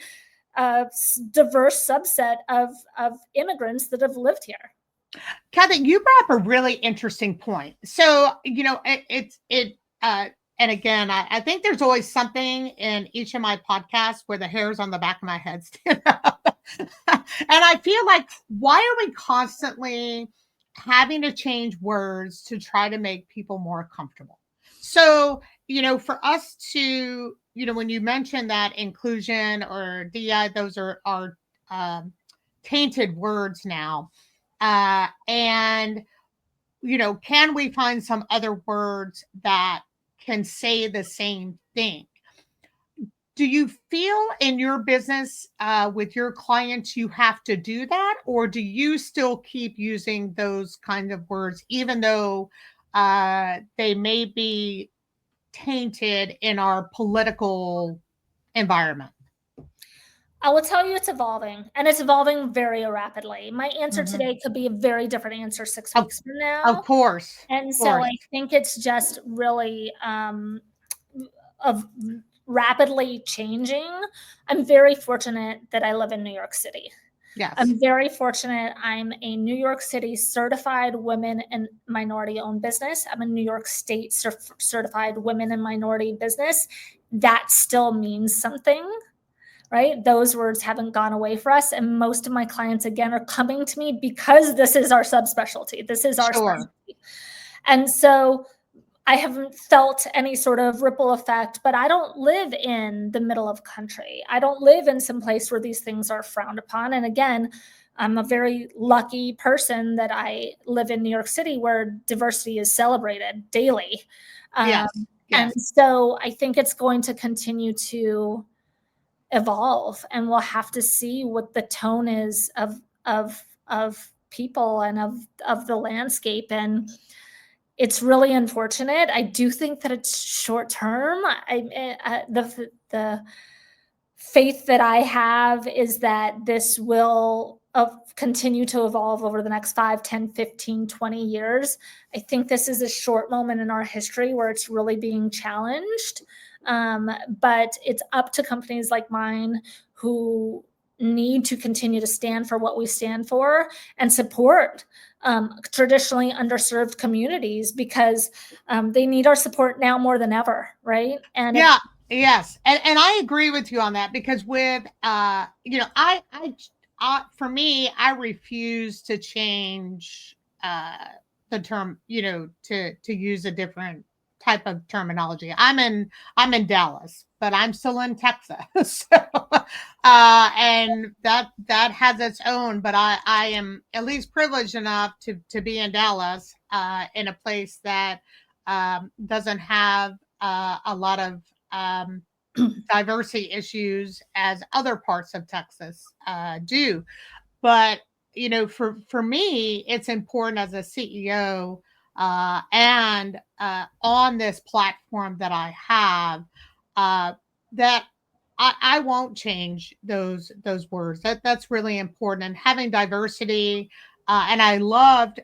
[SPEAKER 2] diverse subset of immigrants that have lived here.
[SPEAKER 1] Kathy, you brought up a really interesting point. So, uh, and again, I think there's always something in each of my podcasts where the hairs on the back of my head stand up. And I feel like, why are we constantly having to change words to try to make people more comfortable? So, for us to, when you mention that inclusion or DI, those are tainted words now. And can we find some other words that can say the same thing? Do you feel in your business with your clients you have to do that, or do you still keep using those kind of words, even though they may be tainted in our political environment?
[SPEAKER 2] I will tell you it's evolving, and it's evolving very rapidly. My answer
[SPEAKER 1] Mhm.
[SPEAKER 2] today could be a very different answer 6
[SPEAKER 1] Of,
[SPEAKER 2] weeks from
[SPEAKER 1] of
[SPEAKER 2] now.
[SPEAKER 1] course,
[SPEAKER 2] And
[SPEAKER 1] of
[SPEAKER 2] so
[SPEAKER 1] course.
[SPEAKER 2] I think it's just really of rapidly changing. I'm very fortunate that I live in New York City.
[SPEAKER 1] Yes.
[SPEAKER 2] I'm very fortunate. I'm a New York City certified women and minority owned business. I'm a New York State certified women and minority business. That still means something, right? Those words haven't gone away for us. And most of my clients, again, are coming to me because this is our subspecialty. This is our
[SPEAKER 1] Sure.
[SPEAKER 2] specialty. And so I haven't felt any sort of ripple effect, but I don't live in the middle of country. I don't live in some place where these things are frowned upon. And again, I'm a very lucky person that I live in New York City where diversity is celebrated daily. Um,
[SPEAKER 1] Yes.
[SPEAKER 2] and
[SPEAKER 1] Yes.
[SPEAKER 2] so I think it's going to continue to evolve, and we'll have to see what the tone is of people and of the landscape. And it's really unfortunate. I do think that it's short term. The faith that I have is that this will continue to evolve over the next 5, 10, 15, 20 years. I think this is a short moment in our history where it's really being challenged. But it's up to companies like mine who need to continue to stand for what we stand for and support traditionally underserved communities, because they need our support now more than ever, right? And if
[SPEAKER 1] Yeah. Yes. And I agree with you on that, because with for me, I refuse to change the term, to use a different type of terminology. I'm in Dallas, but I'm still in Texas. So, and that has its own, but I am at least privileged enough to be in Dallas, in a place that doesn't have a lot of um, diversity issues as other parts of Texas do. But for me, it's important as a CEO, and on this platform that I have, that I won't change those words. That's really important. And having diversity, and I loved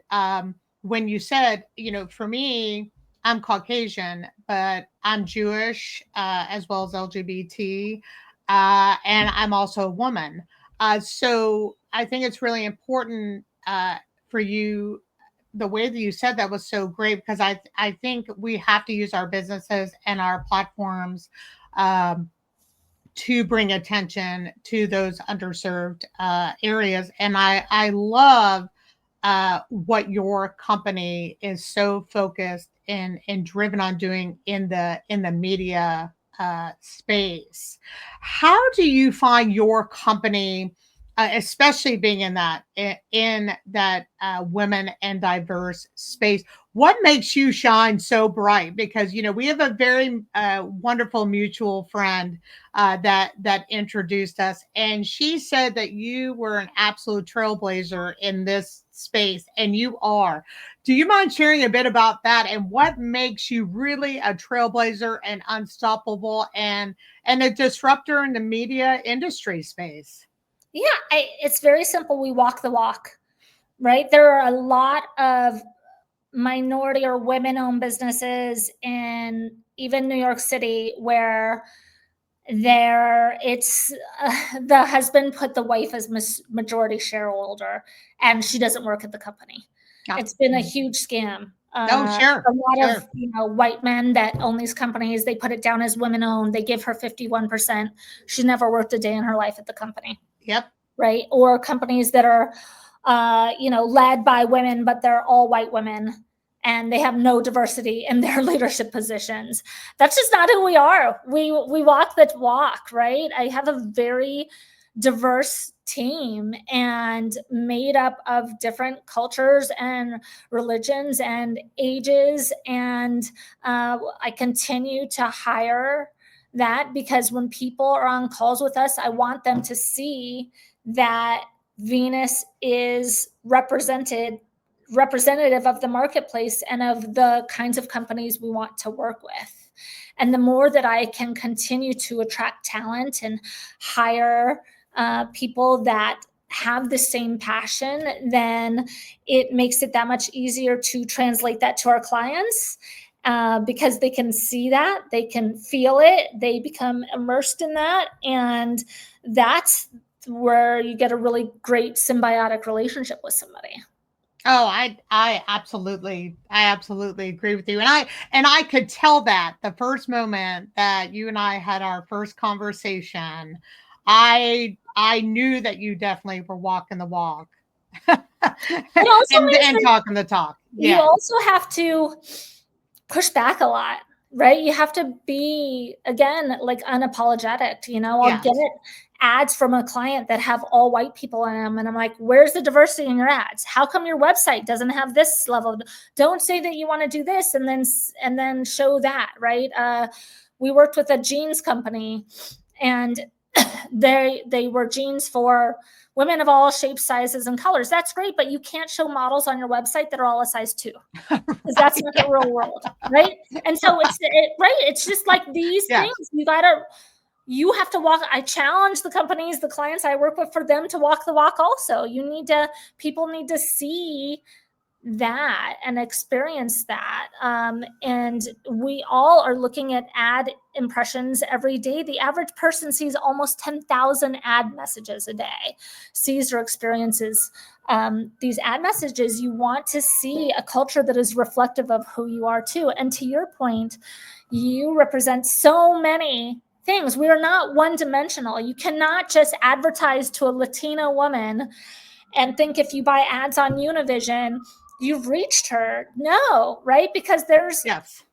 [SPEAKER 1] when you said, for me, I'm Caucasian, but I'm Jewish, as well as LGBT, and I'm also a woman. So I think it's really important for you. The way that you said that was so great, because I think we have to use our businesses and our platforms, um, to bring attention to those underserved areas. And I love what your company is so focused and driven on doing in the media space. How do you find your company, especially being in that women and diverse space? What makes you shine so bright? Because we have a very wonderful mutual friend that introduced us, and she said that you were an absolute trailblazer in this space, and you are. Do you mind sharing a bit about that, and what makes you really a trailblazer and unstoppable, and a disruptor in the media industry space?
[SPEAKER 2] Yeah, it's very simple. We walk the walk, right? There are a lot of minority or women owned businesses in even New York City where it's the husband put the wife as majority shareholder and she doesn't work at the company.
[SPEAKER 1] Yeah.
[SPEAKER 2] It's been a huge scam.
[SPEAKER 1] Oh, sure,
[SPEAKER 2] A lot of
[SPEAKER 1] sure.
[SPEAKER 2] white men that own these companies, they put it down as women owned. They give her 51%. She never worked a day in her life at the company,
[SPEAKER 1] Yep.
[SPEAKER 2] right? Or companies that are, led by women, but they're all white women and they have no diversity in their leadership positions. That's just not who we are. We walk that walk, right? I have a very diverse team and made up of different cultures and religions and ages. And I continue to hire that because when people are on calls with us, I want them to see that Venus is represented representative of the marketplace and of the kinds of companies we want to work with. And the more that I can continue to attract talent and hire people that have the same passion, then it makes it that much easier to translate that to our clients, because they can see that, they can feel it, they become immersed in that. And that's where you get a really great symbiotic relationship with somebody.
[SPEAKER 1] Oh, I absolutely agree with you. And I could tell that the first moment that you and I had our first conversation, I knew that you definitely were walking the walk.
[SPEAKER 2] It also means
[SPEAKER 1] and
[SPEAKER 2] that
[SPEAKER 1] talking the talk.
[SPEAKER 2] you
[SPEAKER 1] Yeah.
[SPEAKER 2] also have to push back a lot, right? You have to be, again, like unapologetic. I'll
[SPEAKER 1] Yes.
[SPEAKER 2] get ads from a client that have all white people in them, and I'm like, where's the diversity in your ads? How come your website doesn't have this level? Don't say that you want to do this and then show that, right? We worked with a jeans company, and they were jeans for women of all shapes, sizes, and colors. That's great, but you can't show models on your website that are all a size 2, because that's not the real world, right? And so it's just like these
[SPEAKER 1] Yes.
[SPEAKER 2] things. You have to walk. I challenge the companies, the clients I work with, for them to walk the walk also. People need to see that and experience that. And we all are looking at ad impressions every day. The average person sees almost 10,000 ad messages a day, sees or experiences these ad messages. You want to see a culture that is reflective of who you are too. And to your point, you represent so many things. We are not one-dimensional. You cannot just advertise to a Latina woman and think if you buy ads on Univision, you've reached her. No, right? Because there's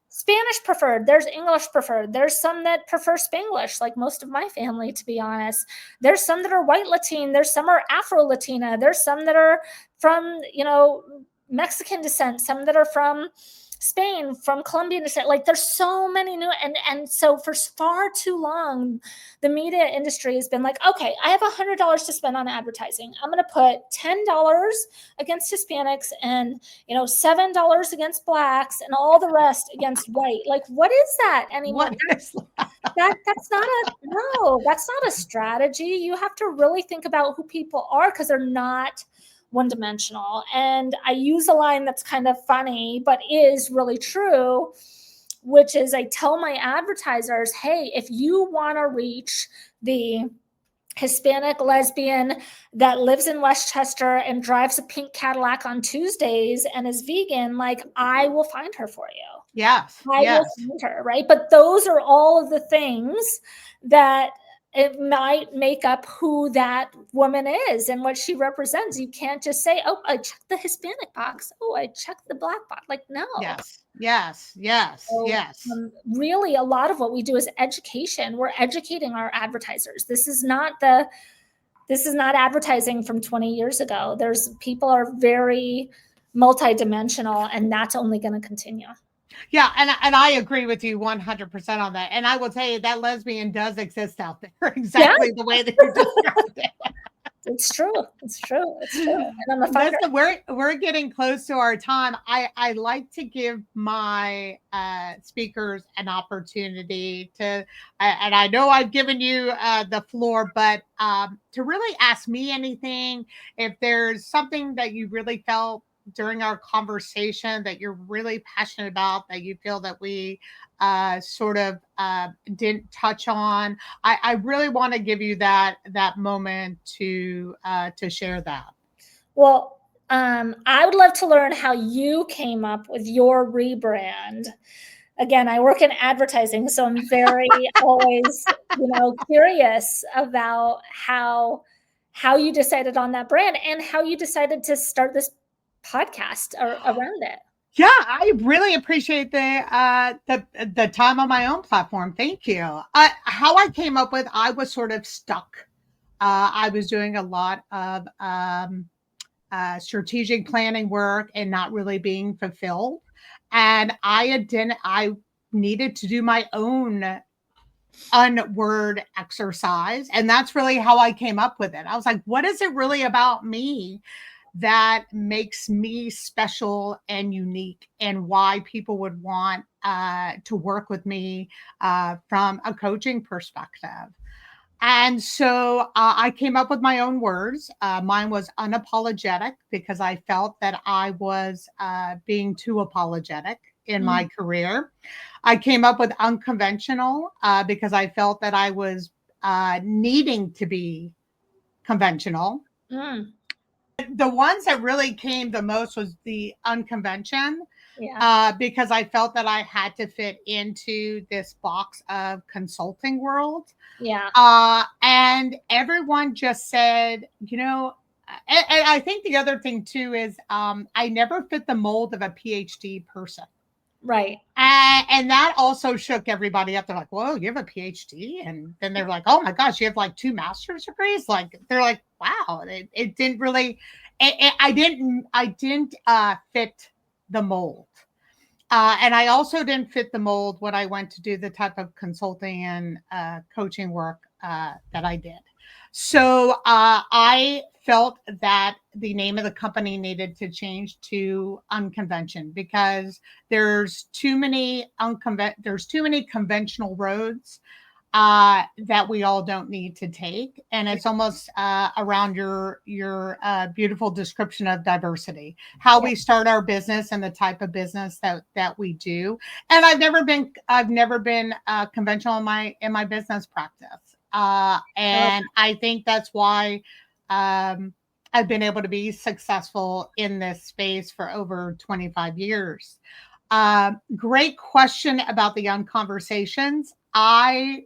[SPEAKER 2] Spanish preferred, there's English preferred, there's some that prefer Spanglish, like most of my family, to be honest. There's some that are white Latin, there's some are Afro-Latina, there's some that are from, Mexican descent, some that are from Spain, from Colombian descent. Like, there's so many new, and so for far too long, the media industry has been like, okay, I have $100 to spend on advertising. I'm going to put $10 against Hispanics and $7 against Blacks and all the rest against white. Like, what is that anymore? That's not a strategy. You have to really think about who people are, because they're not one-dimensional. And I use a line that's kind of funny, but is really true, which is I tell my advertisers, hey, if you want to reach the Hispanic lesbian that lives in Westchester and drives a pink Cadillac on Tuesdays and is vegan, like, I will find her for you.
[SPEAKER 1] Yes.
[SPEAKER 2] I will find her, right? But those are all of the things that it might make up who that woman is and what she represents. You can't just say, oh, I checked the Hispanic box. Oh, I checked the Black box. Like, no.
[SPEAKER 1] Yes.
[SPEAKER 2] Really, a lot of what we do is education. We're educating our advertisers. This is not advertising from 20 years ago. People are very multidimensional, and that's only going to continue.
[SPEAKER 1] Yeah, and I agree with you 100% on that. And I will tell you that lesbian does exist out there, exactly the way that you described it.
[SPEAKER 2] It's true. And I'm a fighter.
[SPEAKER 1] Listen, we're getting close to our time. I like to give my speakers an opportunity to, and I know I've given you the floor, but to really ask me anything. If there's something that you really felt during our conversation that you're really passionate about, that you feel that we sort of didn't touch on, I really want to give you that moment to share that.
[SPEAKER 2] Well, I would love to learn how you came up with your rebrand. Again, I work in advertising, so I'm very always, curious about how you decided on that brand and how you decided to start this podcast around it.
[SPEAKER 1] Yeah, I really appreciate the time on my own platform. Thank you. How I came up with, I was sort of stuck. I was doing a lot of strategic planning work and not really being fulfilled. And I needed to do my own unword exercise. And that's really how I came up with it. I was like, what is it really about me that makes me special and unique, and why people would want to work with me from a coaching perspective. And so I came up with my own words. Mine was unapologetic, because I felt that I was being too apologetic in
[SPEAKER 2] Mm,
[SPEAKER 1] my career. I came up with unconventional because I felt that I was needing to be conventional.
[SPEAKER 2] mm,
[SPEAKER 1] The ones that really came the most was the unconvention,
[SPEAKER 2] yeah.
[SPEAKER 1] because I felt that I had to fit into this box of consulting world.
[SPEAKER 2] Yeah.
[SPEAKER 1] And everyone just said, and I think the other thing too is I never fit the mold of a PhD person.
[SPEAKER 2] Right.
[SPEAKER 1] And that also shook everybody up. They're like, "Whoa, you have a PhD?" And then they're like, "Oh my gosh, you have like 2 master's degrees?" Like they're like, "Wow, it didn't really, I didn't fit the mold." And I also didn't fit the mold when I went to do the type of consulting and coaching work that I did. So I felt that the name of the company needed to change to Unconvention, because there's too many conventional roads that we all don't need to take, and it's almost around your beautiful description of diversity, how
[SPEAKER 2] Yeah.
[SPEAKER 1] we start our business and the type of business that we do. And I've never been conventional in my business practice,
[SPEAKER 2] Oh,
[SPEAKER 1] and I think that's why I've been able to be successful in this space for over 25 years. Great question about the unconversations. I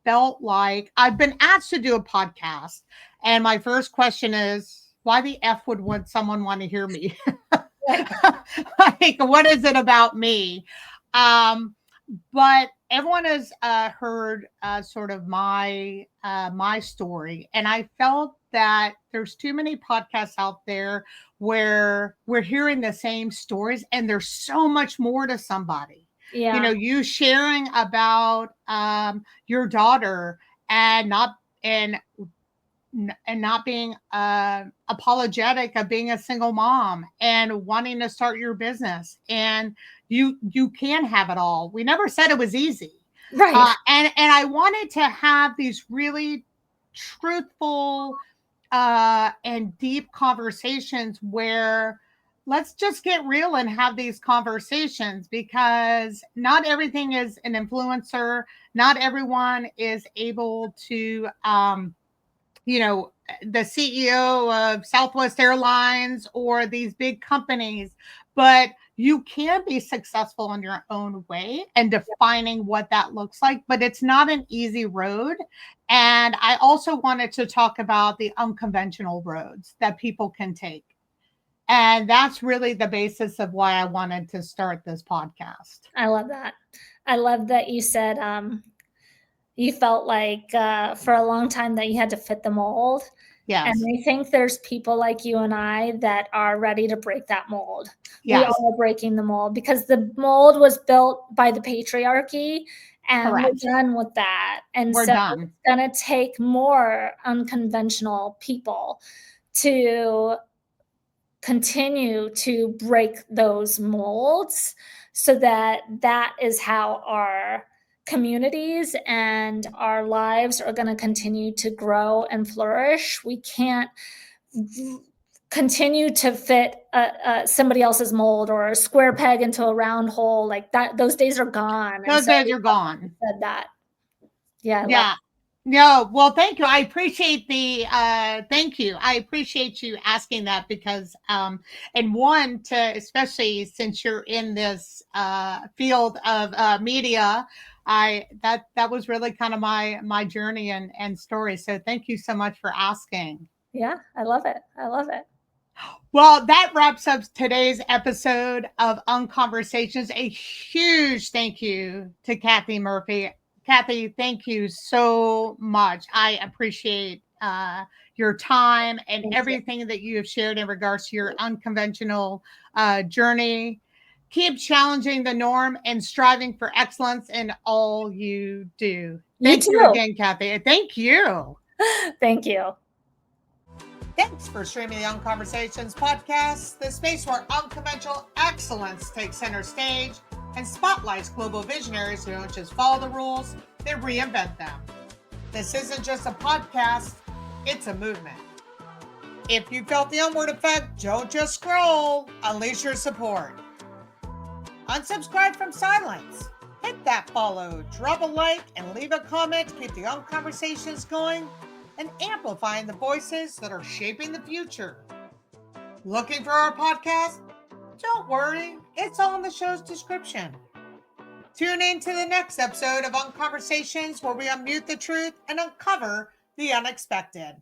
[SPEAKER 1] felt like I've been asked to do a podcast, and my first question is, why the F would someone want to hear me?
[SPEAKER 2] right.
[SPEAKER 1] Like, what is it about me? Um, but everyone has heard sort of my story, and I felt that there's too many podcasts out there where we're hearing the same stories, and there's so much more to somebody.
[SPEAKER 2] Yeah.
[SPEAKER 1] You sharing about your daughter, and and not being apologetic of being a single mom and wanting to start your business, and you can have it all. We never said it was easy.
[SPEAKER 2] Right.
[SPEAKER 1] And I wanted to have these really truthful and deep conversations where let's just get real and have these conversations, because not everything is an influencer. Not everyone is able to you know, the CEO of Southwest Airlines or these big companies, but you can be successful in your own way and defining what that looks like, but it's not an easy road. And I also wanted to talk about the unconventional roads that people can take. And that's really the basis of why I wanted to start this podcast.
[SPEAKER 2] I love that. I love that you said you felt like for a long time that you had to fit the mold. And
[SPEAKER 1] Yes.
[SPEAKER 2] I think there's people like you and I that are ready to break that mold. We
[SPEAKER 1] Yes.
[SPEAKER 2] all are breaking the mold because the mold was built by the patriarchy, and we're
[SPEAKER 1] Correct.
[SPEAKER 2] done with that. And
[SPEAKER 1] We're
[SPEAKER 2] so it's
[SPEAKER 1] done.
[SPEAKER 2] going to take more unconventional people to continue to break those molds, so that that is how our communities and our lives are going to continue to grow and flourish. We can't continue to fit somebody else's mold, or a square peg into a round hole like that. Those days are gone. And
[SPEAKER 1] Those
[SPEAKER 2] so I
[SPEAKER 1] days are
[SPEAKER 2] love that you
[SPEAKER 1] gone.
[SPEAKER 2] said that. Yeah, I love
[SPEAKER 1] Yeah. No, well, thank you. I appreciate the thank you. I appreciate you asking that, because and one, to especially since you're in this field of media, I that was really kind of my journey and story. So thank you so much for asking.
[SPEAKER 2] yeah, I love it. I love it.
[SPEAKER 1] Well, that wraps up today's episode of Unconversations. A huge thank you to Kathy Murphy. Kathy, thank you so much. I appreciate your time and
[SPEAKER 2] Thank you.
[SPEAKER 1] everything that you have shared in regards to your unconventional journey. Keep challenging the norm and striving for excellence in all you do.
[SPEAKER 2] You
[SPEAKER 1] Thank you
[SPEAKER 2] too.
[SPEAKER 1] again, Kathy. Thank you.
[SPEAKER 2] Thank you.
[SPEAKER 1] Thanks for streaming the Unconversations podcast, the space where unconventional excellence takes center stage and spotlights global visionaries who don't just follow the rules, they reinvent them. This isn't just a podcast, it's a movement. If you felt the onward effect, don't just scroll, unleash your support. Unsubscribe from silence. Hit that follow, drop a like, and leave a comment to keep the Unconversations going and amplifying the voices that are shaping the future. Looking for our podcast? Don't worry, it's all in the show's description. Tune in to the next episode of Unconversations, where we unmute the truth and uncover the unexpected.